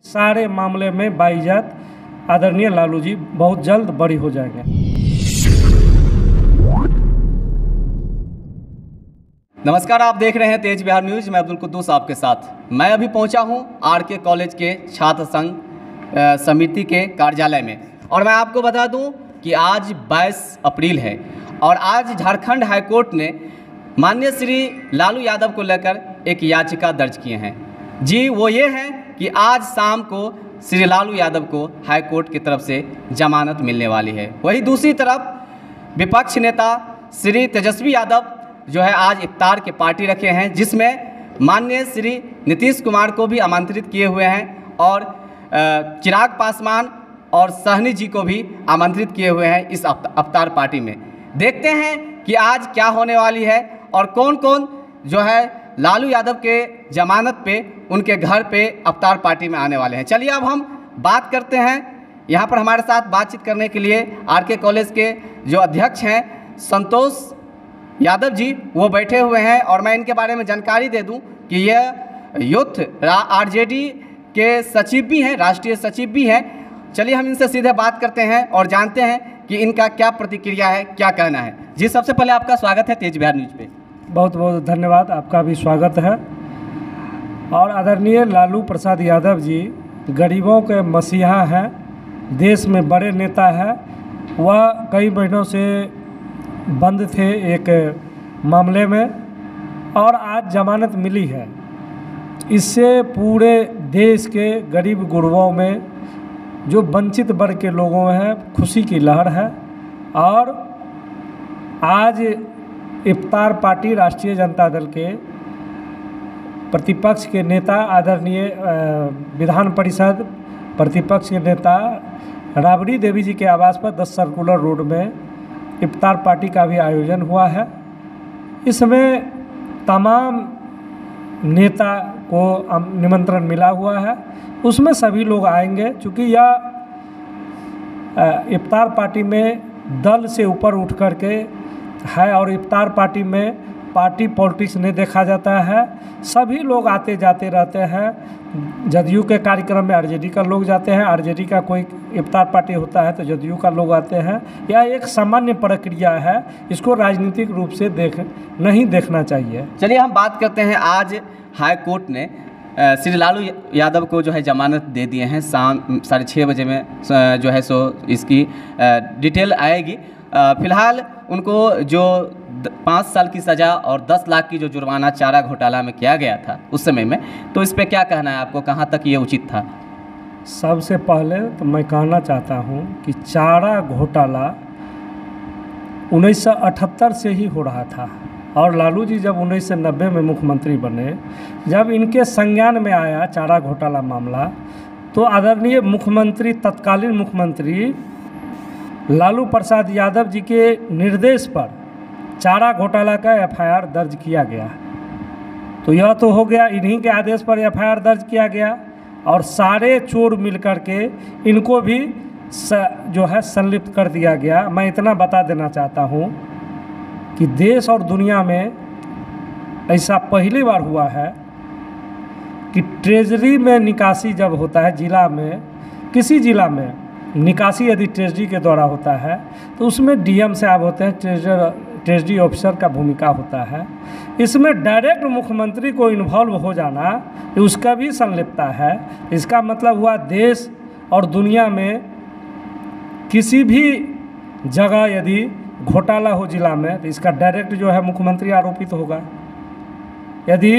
सारे मामले में बाइज्जत आदरणीय लालू जी बहुत जल्द बरी हो जाएंगे। नमस्कार, आप देख रहे हैं तेज बिहार न्यूज़। मैं अब्दुल कुद्दूस आपके साथ। मैं अभी पहुंचा हूं आरके कॉलेज के छात्र संघ समिति के कार्यालय में और मैं आपको बता दूं कि आज 22 अप्रैल है और आज झारखंड हाईकोर्ट ने माननीय श्री लालू यादव को लेकर एक याचिका दर्ज किए हैं। जी वो ये है कि आज शाम को श्री लालू यादव को हाईकोर्ट की तरफ से जमानत मिलने वाली है। वहीं दूसरी तरफ विपक्ष नेता श्री तेजस्वी यादव जो है आज इफ्तार के पार्टी रखे हैं, जिसमें माननीय श्री नीतीश कुमार को भी आमंत्रित किए हुए हैं और चिराग पासवान और सहनी जी को भी आमंत्रित किए हुए हैं इस इफ्तार पार्टी में। देखते हैं कि आज क्या होने वाली है और कौन कौन जो है लालू यादव के जमानत पे उनके घर पे इफ्तार पार्टी में आने वाले हैं। चलिए अब हम बात करते हैं। यहाँ पर हमारे साथ बातचीत करने के लिए आरके कॉलेज के जो अध्यक्ष हैं संतोष यादव जी वो बैठे हुए हैं और मैं इनके बारे में जानकारी दे दूं कि यह यूथ आरजेडी के सचिव भी हैं, राष्ट्रीय सचिव भी हैं। चलिए हम इनसे सीधे बात करते हैं और जानते हैं कि इनका क्या प्रतिक्रिया है, क्या कहना है। जी सबसे पहले आपका स्वागत है तेज बिहार न्यूज़ पे। बहुत बहुत धन्यवाद, आपका भी स्वागत है। और आदरणीय लालू प्रसाद यादव जी गरीबों के मसीहा हैं, देश में बड़े नेता हैं। वह कई महीनों से बंद थे एक मामले में और आज जमानत मिली है। इससे पूरे देश के गरीब गुरबों में जो वंचित वर्ग के लोगों में है खुशी की लहर है। और आज इफ्तार पार्टी राष्ट्रीय जनता दल के प्रतिपक्ष के नेता आदरणीय विधान परिषद प्रतिपक्ष के नेता राबड़ी देवी जी के आवास पर 10 सर्कुलर रोड में इफ्तार पार्टी का भी आयोजन हुआ है। इसमें तमाम नेता को निमंत्रण मिला हुआ है, उसमें सभी लोग आएंगे। चूँकि यह इफ्तार पार्टी में दल से ऊपर उठ कर के है और इफ्तार पार्टी में पार्टी पॉलिटिक्स नहीं देखा जाता है। सभी लोग आते जाते रहते हैं। जदयू के कार्यक्रम में आरजेडी का लोग जाते हैं, आरजेडी का कोई इफ्तार पार्टी होता है तो जदयू का लोग आते हैं। यह एक सामान्य प्रक्रिया है, इसको राजनीतिक रूप से नहीं देखना चाहिए। चलिए हम बात करते हैं। आज हाई कोर्ट ने श्री लालू यादव को जो है जमानत दे दिए हैं। शाम 6:30 बजे में जो है सो इसकी डिटेल आएगी। फ़िलहाल उनको जो 5 साल की सज़ा और 10 लाख की जो जुर्माना चारा घोटाला में किया गया था उस समय में, तो इस पे क्या कहना है आपको, कहाँ तक ये उचित था? सबसे पहले तो मैं कहना चाहता हूँ कि चारा घोटाला 1978 से ही हो रहा था और लालू जी जब 1990 में मुख्यमंत्री बने, जब इनके संज्ञान में आया चारा घोटाला मामला, तो आदरणीय मुख्यमंत्री तत्कालीन मुख्यमंत्री लालू प्रसाद यादव जी के निर्देश पर चारा घोटाला का एफआईआर दर्ज किया गया। तो यह तो हो गया, इन्हीं के आदेश पर एफआईआर दर्ज किया गया और सारे चोर मिलकर के इनको भी जो है संलिप्त कर दिया गया। मैं इतना बता देना चाहता हूँ कि देश और दुनिया में ऐसा पहली बार हुआ है कि ट्रेजरी में निकासी जब होता है, जिला में किसी जिला में निकासी यदि ट्रेजरी के द्वारा होता है तो उसमें डीएम साहब होते हैं, ट्रेजरी ऑफिसर का भूमिका होता है। इसमें डायरेक्ट मुख्यमंत्री को इन्वॉल्व हो जाना उसका भी संलिप्तता है। इसका मतलब हुआ देश और दुनिया में किसी भी जगह यदि घोटाला हो जिला में तो इसका डायरेक्ट जो है मुख्यमंत्री आरोपित होगा। यदि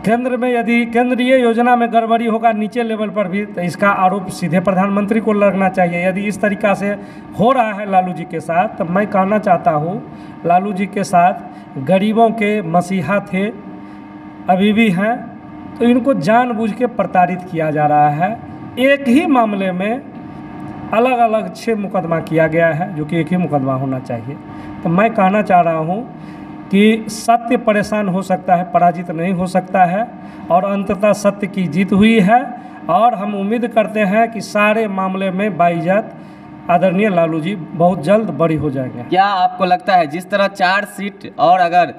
केंद्र में यदि केंद्रीय योजना में गड़बड़ी होगा नीचे लेवल पर भी तो इसका आरोप सीधे प्रधानमंत्री को लगना चाहिए। यदि इस तरीक़ा से हो रहा है लालू जी के साथ, तो मैं कहना चाहता हूँ लालू जी के साथ गरीबों के मसीहा थे, अभी भी हैं, तो इनको जानबूझ के प्रताड़ित किया जा रहा है। एक ही मामले में अलग अलग 6 मुकदमा किया गया है, जो कि एक ही मुकदमा होना चाहिए। तो मैं कहना चाह रहा हूँ कि सत्य परेशान हो सकता है, पराजित नहीं हो सकता है और अंततः सत्य की जीत हुई है। और हम उम्मीद करते हैं कि सारे मामले में बाइज्जत आदरणीय लालू जी बहुत जल्द बरी हो जाएंगे। क्या आपको लगता है जिस तरह 4 सीट और अगर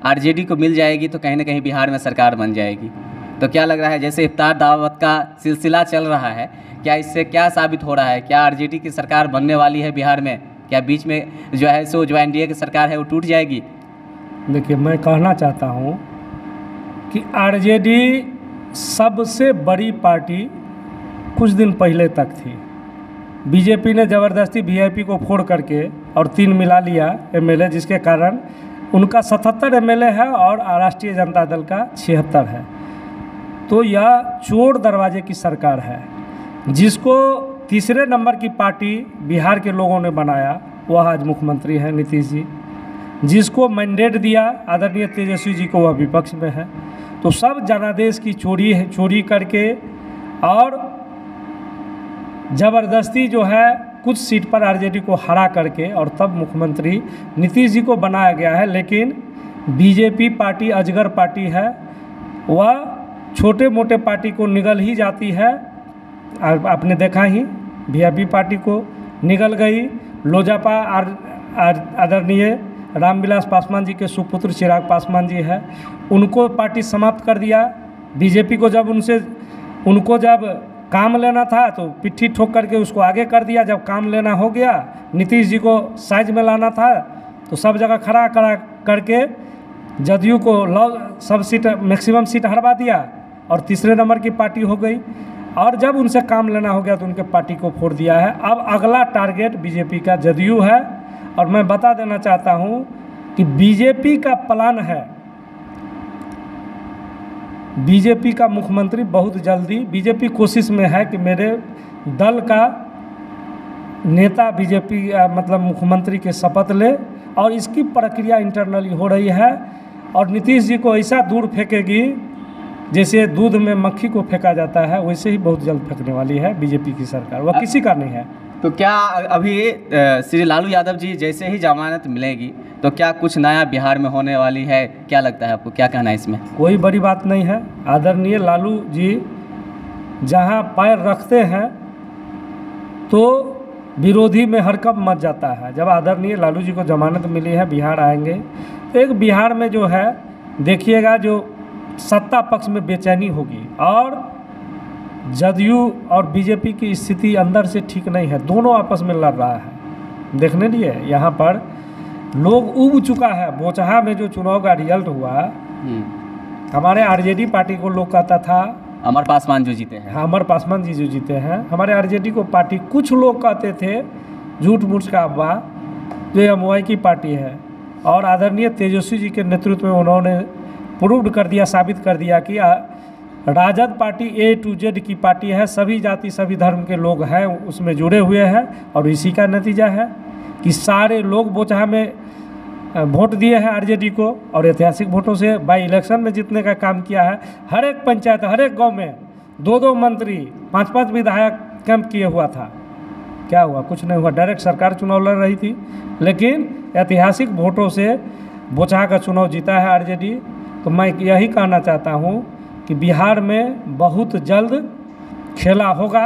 आरजेडी को मिल जाएगी तो कहीं ना कहीं बिहार में सरकार बन जाएगी? तो क्या लग रहा है, जैसे इफ्तार दावत का सिलसिला चल रहा है, क्या इससे क्या साबित हो रहा है? क्या आरजेडी की सरकार बनने वाली है बिहार में? क्या बीच में जो है सो जो एनडीए की सरकार है वो टूट जाएगी? देखिए, मैं कहना चाहता हूँ कि आरजेडी सबसे बड़ी पार्टी कुछ दिन पहले तक थी। बीजेपी ने ज़बरदस्ती वीआईपी को फोड़ करके और 3 मिला लिया एमएलए, जिसके कारण उनका 77 एमएलए है और राष्ट्रीय जनता दल का 76 है। तो यह चोर दरवाजे की सरकार है, जिसको तीसरे नंबर की पार्टी बिहार के लोगों ने बनाया, वह आज मुख्यमंत्री हैं नीतीश जी। जिसको मैंडेट दिया आदरणीय तेजस्वी जी को, वह विपक्ष में है। तो सब जनादेश की चोरी करके और ज़बरदस्ती जो है कुछ सीट पर आरजेडी को हरा करके और तब मुख्यमंत्री नीतीश जी को बनाया गया है। लेकिन बीजेपी पार्टी अजगर पार्टी है, वह छोटे मोटे पार्टी को निगल ही जाती है। आपने देखा ही, वीआईपी पार्टी को निगल गई। लोजपा आदरणीय रामविलास पासवान जी के सुपुत्र चिराग पासवान जी है, उनको पार्टी समाप्त कर दिया। बीजेपी को उनको जब काम लेना था तो पिट्ठी ठोक करके उसको आगे कर दिया। जब काम लेना हो गया, नीतीश जी को साइज में लाना था, तो सब जगह खड़ा करके जदयू को सब सीट मैक्सिमम सीट हरवा दिया और तीसरे नंबर की पार्टी हो गई। और जब उनसे काम लेना हो गया तो उनके पार्टी को फोड़ दिया है। अब अगला टारगेट बीजेपी का जदयू है। और मैं बता देना चाहता हूं कि बीजेपी का प्लान है, बीजेपी का मुख्यमंत्री बहुत जल्दी, बीजेपी कोशिश में है कि मेरे दल का नेता बीजेपी मतलब मुख्यमंत्री के शपथ ले, और इसकी प्रक्रिया इंटरनली हो रही है। और नीतीश जी को ऐसा दूर फेंकेगी जैसे दूध में मक्खी को फेंका जाता है, वैसे ही बहुत जल्द फेंकने वाली है बीजेपी की सरकार। वह किसी का नहीं है। तो क्या अभी श्री लालू यादव जी जैसे ही जमानत मिलेगी तो क्या कुछ नया बिहार में होने वाली है? क्या लगता है आपको, क्या कहना है इसमें? कोई बड़ी बात नहीं है। आदरणीय लालू जी जहां पैर रखते हैं तो विरोधी में हरकंप मच जाता है। जब आदरणीय लालू जी को जमानत मिली है, बिहार आएंगे तो एक बिहार में जो है देखिएगा, जो सत्ता पक्ष में बेचैनी होगी। और जदयू और बीजेपी की स्थिति अंदर से ठीक नहीं है, दोनों आपस में लड़ रहा है। देखने लिए यहाँ पर लोग उब चुका है। बोचहा में जो चुनाव का रिजल्ट हुआ, हमारे आरजेडी पार्टी को लोग कहता था अमर पासवान जो जीते हैं, अमर पासवान जी जो जीते हैं, हमारे आरजेडी को पार्टी कुछ लोग कहते थे झूठ मूठ का अफवाह, जो एमवाई की पार्टी है। और आदरणीय तेजस्वी जी के नेतृत्व में उन्होंने प्रूव कर दिया, साबित कर दिया कि RJD party A to Z की पार्टी है, सभी जाति सभी धर्म के लोग हैं उसमें जुड़े हुए हैं। और इसी का नतीजा है कि सारे लोग बोचहा में वोट दिए हैं आरजेडी को, और ऐतिहासिक वोटों से बाई इलेक्शन में जीतने का काम किया है। हर एक पंचायत, हर एक गांव में 2-2 मंत्री, 5-5 विधायक कैंप किए हुआ था। क्या हुआ? कुछ नहीं हुआ। डायरेक्ट सरकार चुनाव लड़ रही थी, लेकिन ऐतिहासिक वोटों से बोचहा का चुनाव जीता है आरजेडी। तो मैं यही कहना चाहता हूँ कि बिहार में बहुत जल्द खेला होगा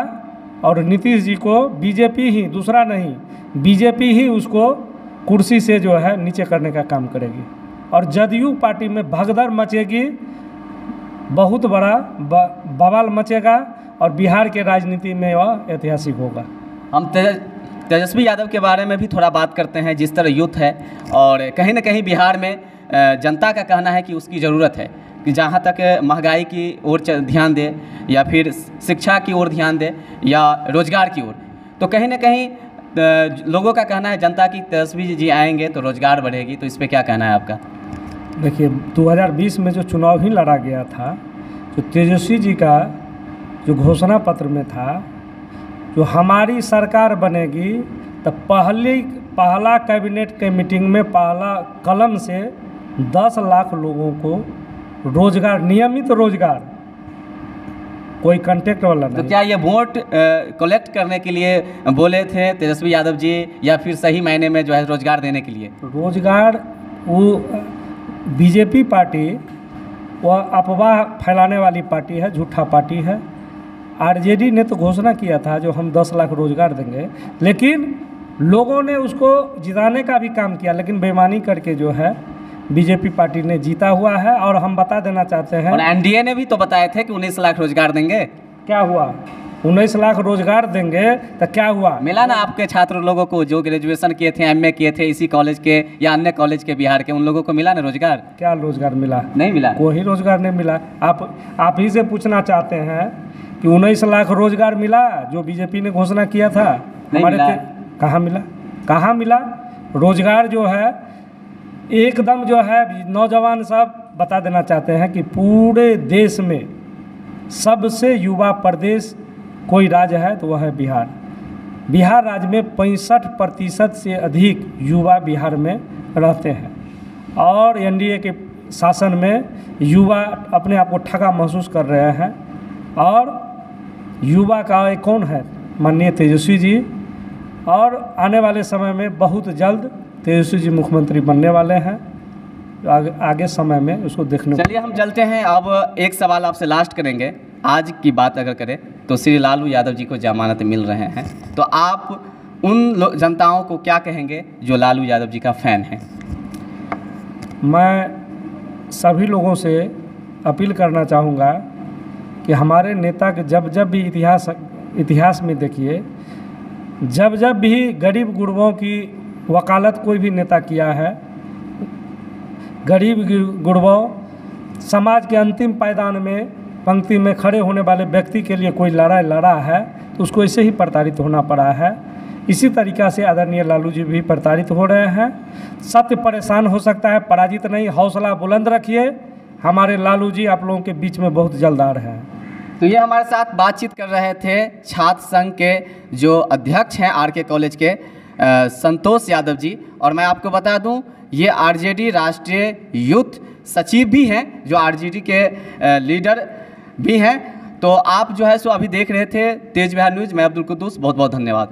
और नीतीश जी को बीजेपी ही, दूसरा नहीं, बीजेपी ही उसको कुर्सी से जो है नीचे करने का काम करेगी। और जदयू पार्टी में भगदड़ मचेगी, बहुत बड़ा बवाल मचेगा और बिहार के राजनीति में वह ऐतिहासिक होगा। हम तेजस्वी यादव के बारे में भी थोड़ा बात करते हैं। जिस तरह यूथ है और कहीं ना कहीं बिहार में जनता का कहना है कि उसकी ज़रूरत है कि जहाँ तक महंगाई की ओर ध्यान दे, या फिर शिक्षा की ओर ध्यान दे, या रोज़गार की ओर। तो कहीं ना कहीं लोगों का कहना है, जनता की तेजस्वी जी आएंगे तो रोज़गार बढ़ेगी। तो इस पर क्या कहना है आपका? देखिए, 2020 में जो चुनाव ही लड़ा गया था, जो तेजस्वी जी का जो घोषणा पत्र में था, जो हमारी सरकार बनेगी तो पहला कैबिनेट के मीटिंग में पहला कलम से 10 लाख लोगों को रोजगार, नियमित रोजगार, कोई कॉन्ट्रैक्ट वाला नहीं। तो क्या ये वोट कलेक्ट करने के लिए बोले थे तेजस्वी यादव जी, या फिर सही मायने में जो है रोजगार देने के लिए? रोजगार, वो बीजेपी पार्टी वह अफवाह फैलाने वाली पार्टी है, झूठा पार्टी है। आरजेडी ने तो घोषणा किया था जो हम 10 लाख रोजगार देंगे, लेकिन लोगों ने उसको जिताने का भी काम किया, लेकिन बेईमानी करके जो है बीजेपी पार्टी ने जीता हुआ है। और हम बता देना चाहते हैं, और एनडीए ने भी तो बताए थे कि 19 लाख रोजगार देंगे। क्या हुआ? 19 लाख रोजगार देंगे तो क्या हुआ? मिला ना आपके छात्र लोगों को जो ग्रेजुएशन किए थे, एमए किए थे इसी कॉलेज के या अन्य कॉलेज के बिहार के, उन लोगों को मिला ना रोजगार? क्या रोजगार मिला? नहीं मिला। कोई रोजगार नहीं मिला। आप ही से पूछना चाहते हैं कि 19 लाख रोजगार मिला जो बीजेपी ने घोषणा किया था? कहाँ मिला? कहाँ मिला? रोजगार जो है एकदम जो है नौजवान सब बता देना चाहते हैं कि पूरे देश में सबसे युवा प्रदेश कोई राज्य है तो वह है बिहार। बिहार राज्य में 65% से अधिक युवा बिहार में रहते हैं और एनडीए के शासन में युवा अपने आप को ठगा महसूस कर रहे हैं। और युवा का एक कौन है? माननीय तेजस्वी जी। और आने वाले समय में बहुत जल्द तेजस्वी जी मुख्यमंत्री बनने वाले हैं। आगे समय में उसको देखने। चलिए हम चलते हैं। अब एक सवाल आपसे लास्ट करेंगे। आज की बात अगर करें तो श्री लालू यादव जी को जमानत मिल रहे हैं, तो आप उन जनताओं को क्या कहेंगे जो लालू यादव जी का फ़ैन है? मैं सभी लोगों से अपील करना चाहूँगा कि हमारे नेता के जब जब भी इतिहास में देखिए, जब जब भी गरीब गुरबों की वकालत कोई भी नेता किया है, गरीब गुरबों समाज के अंतिम पायदान में पंक्ति में खड़े होने वाले व्यक्ति के लिए कोई लड़ाई लड़ा है तो उसको ऐसे ही प्रताड़ित होना पड़ा है। इसी तरीक़ा से आदरणीय लालू जी भी प्रताड़ित हो रहे हैं। सत्य परेशान हो सकता है, पराजित नहीं। हौसला बुलंद रखिए। हमारे लालू जी आप लोगों के बीच में बहुत जल्द आ रहे हैं। तो ये हमारे साथ बातचीत कर रहे थे छात्र संघ के जो अध्यक्ष हैं आरके कॉलेज के संतोष यादव जी। और मैं आपको बता दूं ये आरजेडी राष्ट्रीय यूथ सचिव भी हैं, जो आरजेडी के लीडर भी हैं। तो आप जो है सो अभी देख रहे थे तेज बिहार न्यूज़। मैं अब्दुल कुद्दूस, बहुत बहुत धन्यवाद।